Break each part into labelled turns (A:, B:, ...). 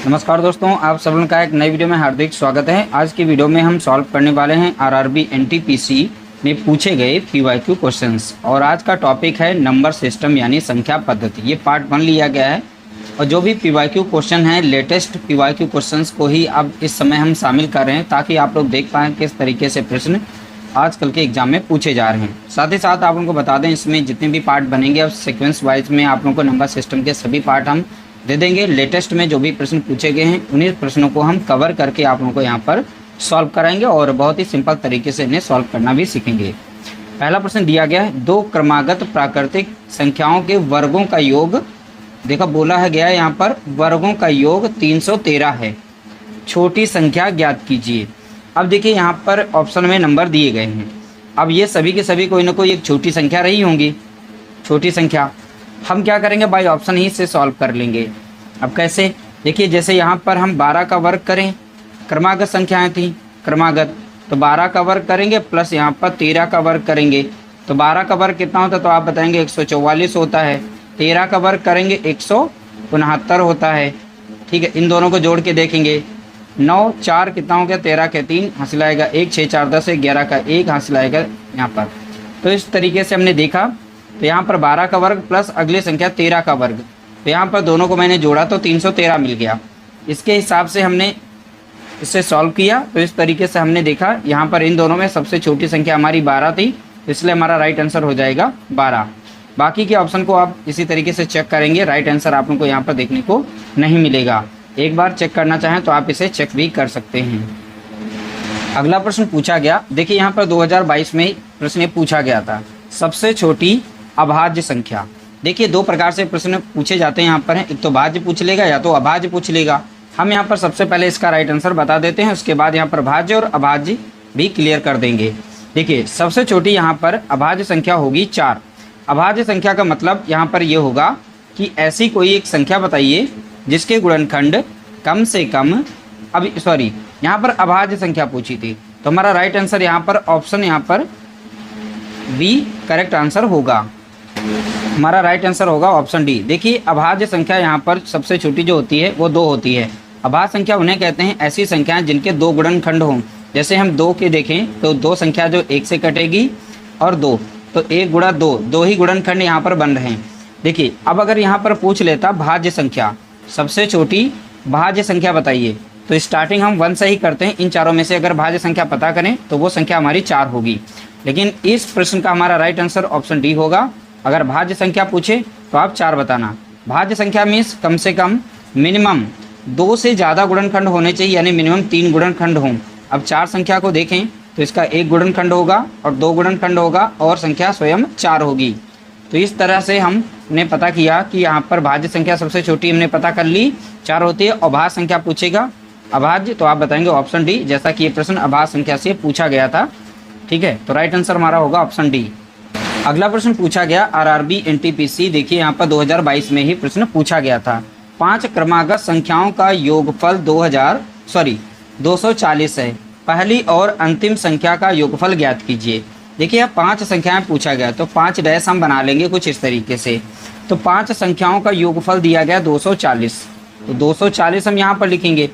A: नमस्कार दोस्तों, आप सब लोगों का एक नई वीडियो में हार्दिक स्वागत है। आज की वीडियो में हम सॉल्व करने वाले हैं आरआरबी एनटीपीसी में पूछे गए पीवाईक्यू क्वेश्चंस। और आज का टॉपिक है नंबर सिस्टम यानी संख्या पद्धति। ये पार्ट 1 लिया गया है और जो भी पीवाईक्यू क्वेश्चन है, लेटेस्ट पीवाईक्यू क्वेश्चंस को ही अब इस समय हम शामिल कर रहे हैं ताकि आप लोग देख पाएँ किस तरीके से प्रश्न आजकल के एग्जाम में पूछे जा रहे हैं। साथ ही साथ आप लोगों को बता दें, इसमें जितने भी पार्ट बनेंगे अब सीक्वेंस वाइज में आप लोगों को नंबर सिस्टम के सभी पार्ट हम दे देंगे। लेटेस्ट में जो भी प्रश्न पूछे गए हैं उन्हीं प्रश्नों को हम कवर करके आप लोगों को यहाँ पर सॉल्व कराएंगे और बहुत ही सिंपल तरीके से इन्हें सॉल्व करना भी सीखेंगे। पहला प्रश्न दिया गया है, दो क्रमागत प्राकृतिक संख्याओं के वर्गों का योग, देखो बोला है गया है यहाँ पर वर्गों का योग 313 है, छोटी संख्या ज्ञात कीजिए। अब देखिए यहाँ पर ऑप्शन में नंबर दिए गए हैं। अब ये सभी के सभी कोई ना कोई एक छोटी संख्या रही होंगी। छोटी संख्या हम क्या करेंगे, बाई ऑप्शन ही से सॉल्व कर लेंगे। अब कैसे, देखिए जैसे यहाँ पर हम 12 का वर्ग करें, क्रमागत संख्याएं थी क्रमागत, तो 12 का वर्ग करेंगे प्लस यहाँ पर 13 का वर्ग करेंगे तो 12 का वर्ग कितना होता है, तो आप बताएंगे 144 होता है। 13 का वर्ग करेंगे 169 होता है। ठीक है, इन दोनों को जोड़ के देखेंगे, 9 4 कितना हो गया, 13 के 3 हासिल आएगा 1, 6 4 10 11 का 1 हासिल आएगा यहाँ पर। तो इस तरीके से हमने देखा, तो यहाँ पर 12 का वर्ग प्लस अगली संख्या 13 का वर्ग, तो यहाँ पर दोनों को मैंने जोड़ा तो 313 मिल गया। इसके हिसाब से हमने इसे सॉल्व किया। तो इस तरीके से हमने देखा, यहाँ पर इन दोनों में सबसे छोटी संख्या हमारी 12 थी, इसलिए हमारा राइट आंसर हो जाएगा 12। बाकी के ऑप्शन को आप इसी तरीके से चेक करेंगे, राइट आंसर आप लोगों को यहाँ पर देखने को नहीं मिलेगा। एक बार चेक करना चाहें तो आप इसे चेक भी कर सकते हैं। अगला प्रश्न पूछा गया, देखिए यहाँ पर 2022 में प्रश्न पूछा गया था, सबसे छोटी अभाज्य संख्या। देखिए दो प्रकार से प्रश्न पूछे जाते हैं यहाँ पर, एक तो भाज्य पूछ लेगा या तो अभाज्य पूछ लेगा। हम यहाँ पर सबसे पहले इसका राइट आंसर बता देते हैं, उसके बाद यहाँ पर भाज्य और अभाज्य भी क्लियर कर देंगे। देखिए सबसे छोटी यहाँ पर अभाज्य संख्या होगी 4। अभाज्य संख्या का मतलब यहाँ पर ये होगा कि ऐसी कोई एक संख्या बताइए जिसके गुणनखंड कम से कम, अब सॉरी यहाँ पर अभाज्य संख्या पूछी थी, तो हमारा राइट आंसर यहाँ पर ऑप्शन यहाँ पर बी करेक्ट आंसर होगा। हमारा राइट आंसर होगा ऑप्शन डी। देखिए अभाज्य संख्या यहाँ पर सबसे छोटी जो होती है वो 2 होती है। अभाज्य संख्या उन्हें कहते हैं ऐसी संख्याएं जिनके 2 गुणनखंड हों। जैसे हम 2 के देखें तो 2 संख्या जो 1 से कटेगी और 2, तो 1 गुणा 2, 2 ही गुणनखंड यहाँ पर बन रहे हैं। देखिए अब अगर यहाँ पर पूछ लेता भाज्य संख्या, सबसे छोटी भाज्य संख्या बताइए, तो स्टार्टिंग हम 1 से ही करते हैं। इन चारों में से अगर भाज्य संख्या पता करें तो वो संख्या हमारी 4 होगी। लेकिन इस प्रश्न का हमारा राइट आंसर ऑप्शन डी होगा। अगर भाज्य संख्या पूछे तो आप 4 बताना। भाज्य संख्या मीन्स कम से कम मिनिमम 2 से ज़्यादा गुणनखंड होने चाहिए, यानी मिनिमम 3 गुणनखंड हों। अब 4 संख्या को देखें तो इसका 1 गुणनखंड होगा और 2 गुणनखंड होगा और संख्या स्वयं 4 होगी। तो इस तरह से हमने पता किया कि यहाँ पर भाज्य संख्या सबसे छोटी हमने पता कर ली 4 होती है। और भाज्य संख्या पूछेगा अभाज्य, तो आप बताएंगे ऑप्शन डी, जैसा कि ये प्रश्न अभाज्य संख्या से पूछा गया था। ठीक है, तो राइट आंसर हमारा होगा ऑप्शन डी। अगला प्रश्न पूछा गया आरआरबी एनटीपीसी, देखिए यहाँ पर 2022 में ही प्रश्न पूछा गया था। 5 क्रमागत संख्याओं का योगफल 240 है, पहली और अंतिम संख्या का योगफल ज्ञात कीजिए। देखिए अब 5 संख्याएं पूछा गया, तो 5 डैश हम बना लेंगे कुछ इस तरीके से। तो 5 संख्याओं का योगफल दिया गया 240, तो 240 हम यहाँ पर लिखेंगे।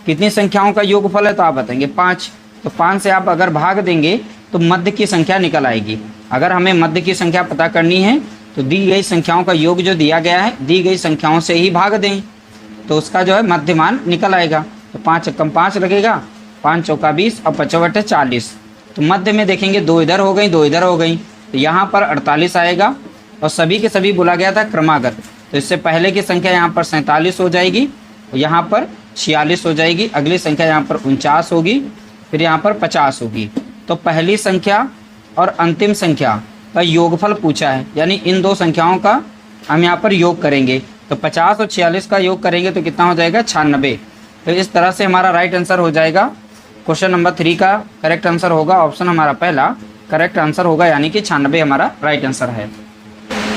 A: कितनी संख्याओं का योगफल है, तो आप बताएंगे 5। तो 5 से आप अगर भाग देंगे तो मध्य की संख्या निकल आएगी। अगर हमें मध्य की संख्या पता करनी है तो दी गई संख्याओं का योग जो दिया गया है, दी गई संख्याओं से ही भाग दें, तो उसका जो है मध्यमान निकल आएगा। तो 5 कम 5 लगेगा, 5 चौका 20 और 5 बटे 40। तो मध्य में देखेंगे 2 इधर हो गई, 2 इधर हो गई, तो यहाँ पर 48 आएगा। और सभी के सभी बोला गया था क्रमागत, तो इससे पहले की संख्या यहाँ पर 47 हो जाएगी, यहाँ पर 46 हो जाएगी, अगली संख्या यहाँ पर 49 होगी, फिर यहाँ पर 50 होगी। तो पहली संख्या और अंतिम संख्या का योगफल पूछा है, यानी इन 2 संख्याओं का हम यहाँ पर योग करेंगे। तो 50 और 46 का योग करेंगे तो कितना हो जाएगा, 96। तो इस तरह से हमारा राइट आंसर हो जाएगा। क्वेश्चन नंबर 3 का करेक्ट आंसर होगा ऑप्शन हमारा पहला करेक्ट आंसर होगा, यानी कि 96 हमारा राइट आंसर है।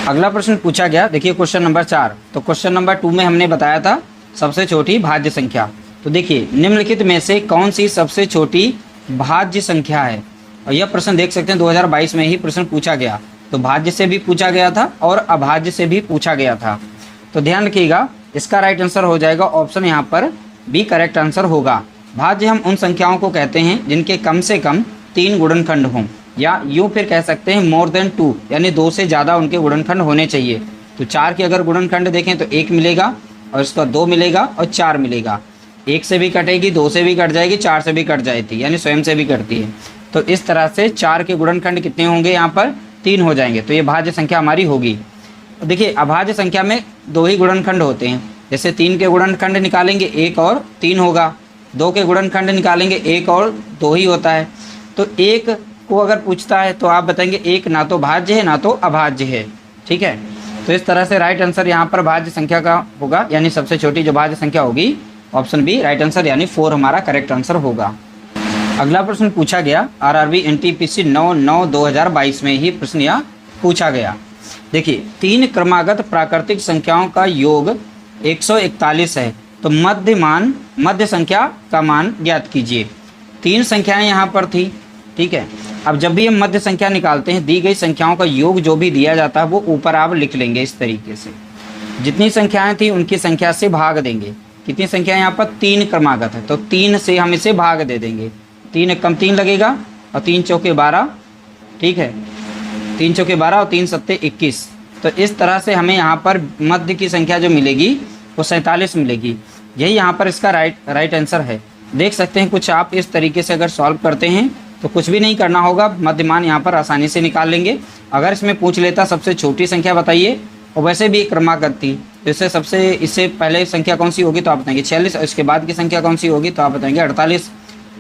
A: अगला प्रश्न पूछा गया, देखिए क्वेश्चन नंबर 4। तो क्वेश्चन नंबर 2 में हमने बताया था सबसे छोटी भाज्य संख्या। तो देखिए निम्नलिखित में से कौन सी सबसे छोटी भाज्य संख्या है। और यह प्रश्न देख सकते हैं 2022 में ही प्रश्न पूछा गया, तो भाज्य से भी पूछा गया था और अभाज्य से भी पूछा गया था। तो ध्यान रखिएगा, इसका राइट आंसर हो जाएगा ऑप्शन यहाँ पर बी करेक्ट आंसर होगा। भाज्य हम उन संख्याओं को कहते हैं जिनके कम से कम 3 गुणनखंड हों, या यूँ फिर कह सकते हैं मोर देन 2, यानी 2 से ज़्यादा उनके गुणनखंड होने चाहिए। तो 4 के अगर गुणनखंड देखें तो 1 मिलेगा, और इसका 2 मिलेगा और 4 मिलेगा। 1 से भी कटेगी, 2 से भी कट जाएगी, 4 से भी कट जाती, यानी स्वयं से भी कटती है। तो इस तरह से 4 के गुणनखंड कितने होंगे, यहाँ पर 3 हो जाएंगे। तो ये भाज्य संख्या हमारी होगी। देखिए अभाज्य संख्या में 2 ही गुणनखंड होते हैं। जैसे 3 के गुणनखंड निकालेंगे 1 और 3 होगा, 2 के गुणनखंड निकालेंगे 1 और 2 ही होता है। तो 1 को अगर पूछता है तो आप बताएंगे 1 ना तो भाज्य है ना तो अभाज्य है। ठीक है, तो इस तरह से राइट आंसर यहाँ पर भाज्य संख्या का होगा, यानी सबसे छोटी जो भाज्य संख्या होगी ऑप्शन बी राइट आंसर, यानी 4 हमारा करेक्ट आंसर होगा। अगला प्रश्न पूछा गया आरआरबी एनटीपीसी 9/9/2022 में ही प्रश्न यह पूछा गया। देखिए 3 क्रमागत प्राकृतिक संख्याओं का योग 141 है, तो मध्य संख्या का मान ज्ञात कीजिए। 3 संख्याएं यहाँ पर थी। ठीक है, अब जब भी हम मध्य संख्या निकालते हैं, दी गई संख्याओं का योग जो भी दिया जाता है वो ऊपर आप लिख लेंगे इस तरीके से। जितनी संख्याएं थी उनकी संख्या से भाग देंगे। कितनी संख्या यहाँ पर 3 क्रमागत है, तो 3 से हम इसे भाग दे देंगे। 3 कम 3 लगेगा, और 3 चौके 12। ठीक है, 3 चौके 12 और 3 सत्ते 21। तो इस तरह से हमें यहाँ पर मध्य की संख्या जो मिलेगी वो 47 मिलेगी। यही यहाँ पर इसका राइट आंसर है। देख सकते हैं कुछ आप इस तरीके से अगर सॉल्व करते हैं तो कुछ भी नहीं करना होगा, मध्यमान यहाँ पर आसानी से निकाल लेंगे। अगर इसमें पूछ लेता सबसे छोटी संख्या बताइए, और वैसे भी एक क्रमागत थी, तो इससे पहले संख्या कौन सी होगी तो आप बताएंगे 46, और इसके बाद की संख्या कौन सी होगी तो आप बताएंगे 48।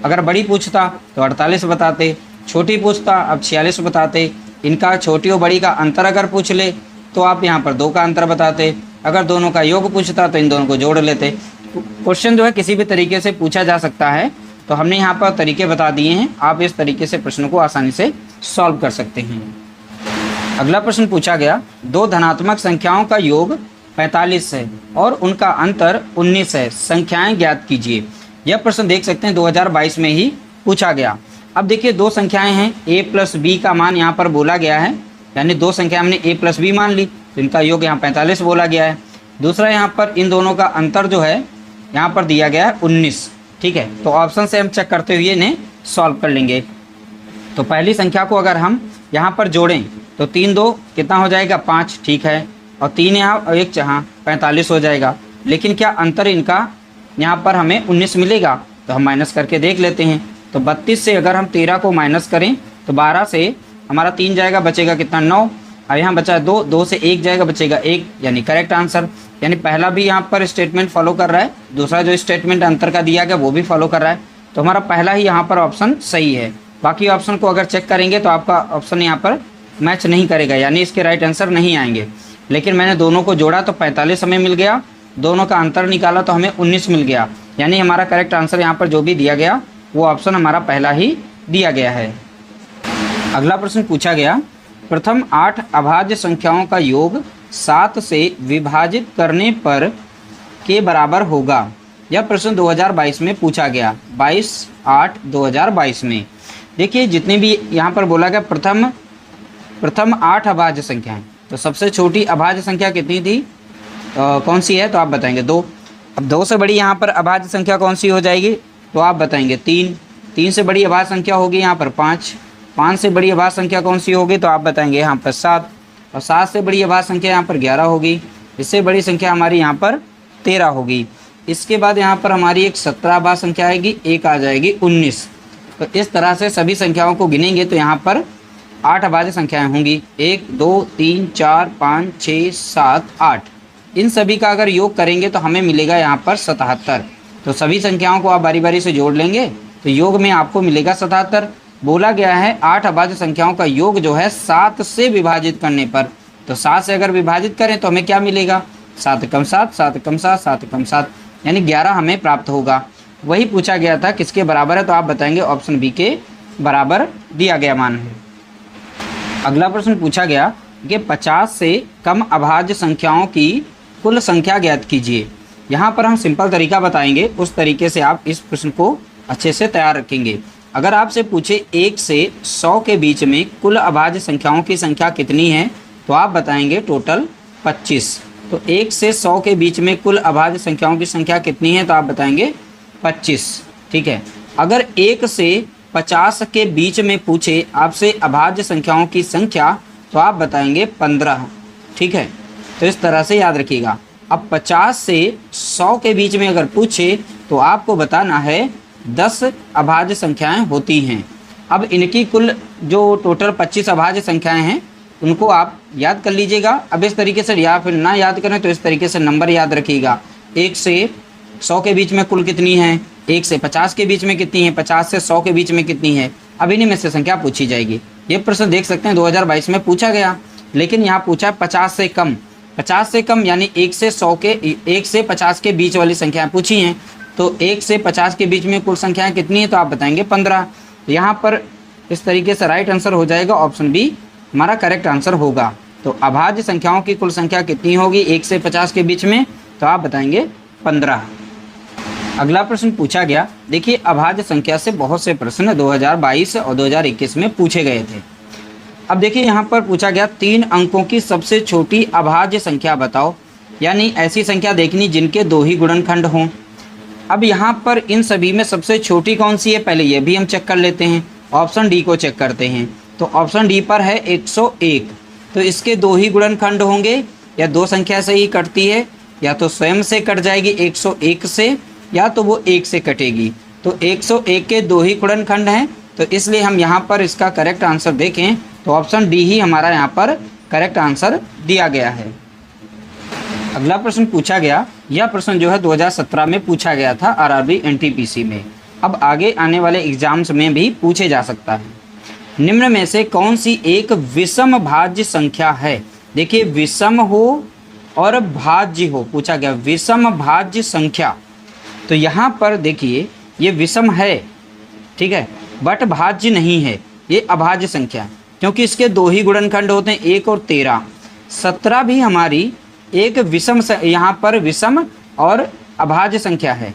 A: अगर बड़ी पूछता तो 48 बताते, छोटी पूछता अब 46 बताते। इनका छोटी और बड़ी का अंतर अगर पूछ ले तो आप यहाँ पर 2 का अंतर बताते। अगर दोनों का योग पूछता तो इन दोनों को जोड़ लेते। क्वेश्चन जो है किसी भी तरीके से पूछा जा सकता है, तो हमने यहाँ पर तरीके बता दिए हैं। आप इस तरीके से प्रश्न को आसानी से सॉल्व कर सकते हैं। अगला प्रश्न पूछा गया 2 धनात्मक संख्याओं का योग 45 है और उनका अंतर 19 है, संख्याएं ज्ञात कीजिए। यह प्रश्न देख सकते हैं 2022 में ही पूछा गया। अब देखिए 2 संख्याएं हैं, a प्लस b का मान यहाँ पर बोला गया है, यानी 2 संख्या हमने a प्लस b मान ली, तो इनका योग यहाँ 45 बोला गया है। दूसरा यहाँ पर इन दोनों का अंतर जो है यहाँ पर दिया गया है 19। ठीक है, तो ऑप्शन से हम चेक करते हुए इन्हें सॉल्व कर लेंगे। तो पहली संख्या को अगर हम यहाँ पर जोड़ें तो 3 2 कितना हो जाएगा 5। ठीक है, और 3 यहाँ और 1 यहाँ 45 हो जाएगा। लेकिन क्या अंतर इनका यहाँ पर हमें 19 मिलेगा, तो हम माइनस करके देख लेते हैं। तो 32 से अगर हम 13 को माइनस करें तो 12 से हमारा 3 जाएगा, बचेगा कितना 9। अब यहाँ बचा 2, 2 से 1 जाएगा, बचेगा 1, यानी करेक्ट आंसर। यानी पहला भी यहाँ पर स्टेटमेंट फॉलो कर रहा है, दूसरा जो स्टेटमेंट अंतर का दिया गया वो भी फॉलो कर रहा है। तो हमारा पहला ही यहाँ पर ऑप्शन सही है। बाकी ऑप्शन को अगर चेक करेंगे तो आपका ऑप्शन यहाँ पर मैच नहीं करेगा, यानी इसके राइट आंसर नहीं आएंगे। लेकिन मैंने दोनों को जोड़ा तो 45 हमें मिल गया, दोनों का अंतर निकाला तो हमें 19 मिल गया, यानी हमारा करेक्ट आंसर यहाँ पर जो भी दिया गया वो ऑप्शन हमारा पहला ही दिया गया है। अगला प्रश्न पूछा गया प्रथम 8 अभाज्य संख्याओं का योग 7 से विभाजित करने पर के बराबर होगा। यह प्रश्न 2022 में पूछा गया, 22/8/2022 में। देखिए जितने भी यहाँ पर बोला गया प्रथम 8 अभाज्य संख्याएं, तो सबसे छोटी अभाज्य संख्या कितनी थी, कौन सी है तो आप बताएंगे 2। अब 2 से बड़ी यहाँ पर अभाज्य संख्या कौन सी हो जाएगी तो आप बताएंगे 3। 3 से बड़ी अभाज्य संख्या होगी यहाँ पर 5। 5 से बड़ी अभाज्य संख्या कौन सी होगी तो आप बताएंगे यहाँ पर 7। और 7 से बड़ी अभाज्य संख्या यहाँ पर 11 होगी। इससे बड़ी संख्या हमारी यहाँ पर 13 होगी। इसके बाद यहाँ पर हमारी एक 17 अभाज्य संख्या आएगी, एक आ जाएगी 19। तो इस तरह से सभी संख्याओं को गिनेंगे तो यहाँ पर 8 अभाज्य संख्याएं होंगी, 1 2 3 4 5 6 7 8। इन सभी का अगर योग करेंगे तो हमें मिलेगा यहाँ पर 77। तो सभी संख्याओं को आप बारी बारी से जोड़ लेंगे तो योग में आपको मिलेगा 77। बोला गया है 8 अभाज्य संख्याओं का योग जो है 7 से विभाजित करने पर, तो 7 से अगर विभाजित करें तो हमें क्या मिलेगा 7 कम 7 7 कम 7 7 कम 7, यानी 11 हमें प्राप्त होगा। वही पूछा गया था किसके बराबर है, तो आप बताएंगे ऑप्शन बी के बराबर दिया गया मान है। अगला प्रश्न पूछा गया कि 50 से कम अभाज्य संख्याओं की कुल संख्या ज्ञात कीजिए। यहाँ पर हम सिंपल तरीका बताएंगे, उस तरीके से आप इस प्रश्न को अच्छे से तैयार रखेंगे। अगर आपसे पूछे 1 से 100 के बीच में कुल अभाज्य संख्याओं की संख्या कितनी है तो आप बताएंगे टोटल 25। तो 1 से 100 के बीच में कुल अभाज्य संख्याओं की संख्या कितनी है, तो आप बताएंगे 25। ठीक है। अगर 1 से 50 के बीच में पूछे आपसे अभाज्य संख्याओं की संख्या, तो आप बताएंगे 15। ठीक है, तो इस तरह से याद रखिएगा। अब 50 से 100 के बीच में अगर पूछे तो आपको बताना है 10 अभाज्य संख्याएं होती हैं। अब इनकी कुल जो टोटल 25 अभाज्य संख्याएं हैं उनको आप याद कर लीजिएगा। अब इस तरीके से, या फिर ना याद करें तो इस तरीके से नंबर याद रखिएगा। 1 से 100 के बीच में कुल कितनी है, 1 से 50 के बीच में कितनी है, 50 से 100 के बीच में कितनी है। अब इन्हीं में से संख्या पूछी जाएगी। ये प्रश्न देख सकते हैं 2022 में पूछा गया, लेकिन यहाँ पूछा 50 से कम। 50 से कम यानी 1 से 50 के बीच वाली संख्याएं पूछी हैं। तो 1 से 50 के बीच में कुल संख्याएं कितनी है, तो आप बताएंगे 15। यहाँ पर इस तरीके से राइट आंसर हो जाएगा, ऑप्शन बी हमारा करेक्ट आंसर होगा। तो अभाज्य संख्याओं की कुल संख्या कितनी होगी 1 से 50 के बीच में, तो आप बताएंगे 15। अगला प्रश्न पूछा गया, देखिए अभाज्य संख्या से बहुत से प्रश्न 2022 और 2021 में पूछे गए थे। अब देखिए यहाँ पर पूछा गया 3 अंकों की सबसे छोटी अभाज्य संख्या बताओ, यानी ऐसी संख्या देखनी जिनके 2 ही गुणनखंड हों। अब यहाँ पर इन सभी में सबसे छोटी कौन सी है, पहले ये भी हम चेक कर लेते हैं। ऑप्शन डी को चेक करते हैं, तो ऑप्शन डी पर है 101। तो इसके 2 ही गुणनखंड होंगे, या 2 संख्या से ही कटती है, या तो स्वयं से कट जाएगी 101 से, या तो वो 1 से कटेगी। तो 101 के 2 ही गुणनखंड हैं, तो इसलिए हम यहाँ पर इसका करेक्ट आंसर देखें तो ऑप्शन डी ही हमारा यहाँ पर करेक्ट आंसर दिया गया है। अगला प्रश्न पूछा गया, यह प्रश्न जो है 2017 में पूछा गया था आरआरबी एनटीपीसी में। अब आगे आने वाले एग्जाम्स में भी पूछे जा सकता है। निम्न में से कौन सी एक विषम भाज्य संख्या है। देखिए विषम हो और भाज्य हो, पूछा गया विषम भाज्य संख्या। तो यहाँ पर देखिए ये विषम है, ठीक है, बट भाज्य नहीं है, ये अभाज्य संख्या, क्योंकि इसके 2 ही गुणनखंड होते हैं 1 और 13। 17 भी हमारी एक विषम, यहाँ पर विषम और अभाज्य संख्या है।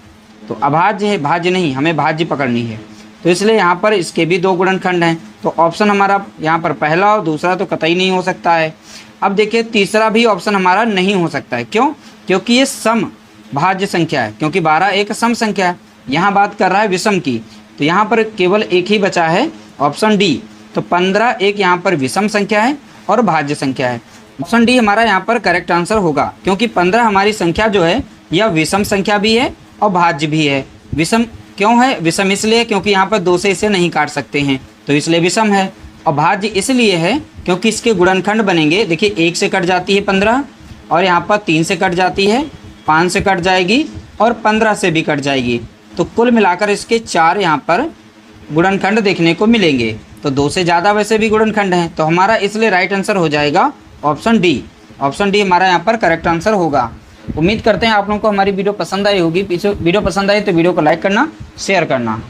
A: तो अभाज्य है, भाज्य नहीं, हमें भाज्य पकड़नी है। तो इसलिए यहाँ पर इसके भी 2 गुणनखंड हैं। तो ऑप्शन हमारा यहाँ पर पहला और दूसरा तो कतई नहीं हो सकता है। अब देखिए तीसरा भी ऑप्शन हमारा नहीं हो सकता है। क्यों? क्योंकि ये सम भाज्य संख्या है, क्योंकि 12 एक सम संख्या है। यहाँ बात कर रहा है विषम की, तो यहाँ पर केवल एक ही बचा है, ऑप्शन डी। तो 15 एक यहाँ पर विषम संख्या है और भाज्य संख्या है। ऑप्शन डी हमारा यहाँ पर करेक्ट आंसर होगा, क्योंकि 15 हमारी संख्या जो है यह विषम संख्या भी है और भाज्य भी है। विषम क्यों है? विषम इसलिए क्योंकि यहाँ पर 2 से इसे नहीं काट सकते हैं, तो इसलिए विषम है। और भाज्य इसलिए है क्योंकि इसके गुणनखंड बनेंगे। देखिए 1 से कट जाती है 15, और यहाँ पर 3 से कट जाती है, 5 से कट जाएगी और 15 से भी कट जाएगी। तो कुल मिलाकर इसके 4 यहाँ पर गुणनखंड देखने को मिलेंगे। तो 2 से ज़्यादा वैसे भी गुणनखंड हैं, तो हमारा इसलिए राइट आंसर हो जाएगा ऑप्शन डी। ऑप्शन डी हमारा यहाँ पर करेक्ट आंसर होगा। उम्मीद करते हैं आप लोगों को हमारी वीडियो पसंद आई होगी। वीडियो पसंद आई तो वीडियो को लाइक करना, शेयर करना।